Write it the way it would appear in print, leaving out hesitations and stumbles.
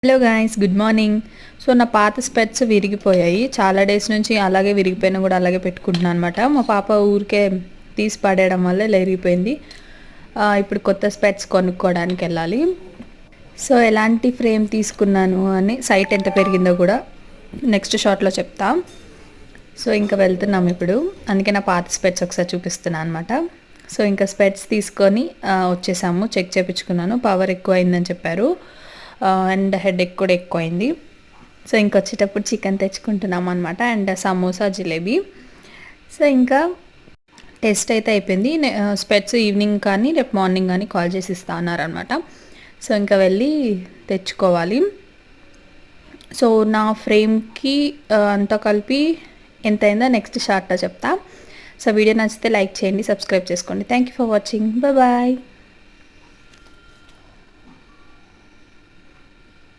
Hello guys, good morning. So నా పాత స్పెట్స్ విరిగిపోయాయి. చాలా డేస్ నుంచి అలాగే విరిగిపోయినా కూడా అలాగే పెట్టుకుంటున్నాను అనమాట. మా పాప ఊరికే తీసి పడేయడం వల్ల ఇలా విరిగిపోయింది. ఇప్పుడు కొత్త స్పెట్స్ కొనుక్కోవడానికి వెళ్ళాలి. సో ఎలాంటి ఫ్రేమ్ తీసుకున్నాను అని సైట్ ఎంత పెరిగిందో కూడా నెక్స్ట్ షాట్లో చెప్తా. సో ఇంకా వెళ్తున్నాం ఇప్పుడు. అందుకే నా పాత స్పెట్స్ ఒకసారి చూపిస్తున్నాను అనమాట. సో ఇంకా స్పెట్స్ తీసుకొని వచ్చేసాము. చెక్ చేయించుకున్నాను. పవర్ ఎక్కువ అయిందని చెప్పారు అండ్ హెడేక్ కూడా ఎక్కువైంది. సో ఇంకొచ్చేటప్పుడు చికెన్ తెచ్చుకుంటున్నాం అనమాట అండ్ సమోసా జిలేబీ. సో ఇంకా టెస్ట్ అయితే అయిపోయింది. స్పెట్స్ ఈవినింగ్ కానీ రేపు మార్నింగ్ కానీ కాల్ చేసి ఇస్తా అన్నారనమాట. సో ఇంకా వెళ్ళి తెచ్చుకోవాలి. సో నా ఫ్రేమ్కి అంతా కలిపి ఎంత అయిందో నెక్స్ట్ షార్ట్లో చెప్తా. సో వీడియో నచ్చితే లైక్ చేయండి, సబ్స్క్రైబ్ చేసుకోండి. Thank you for watching. Bye.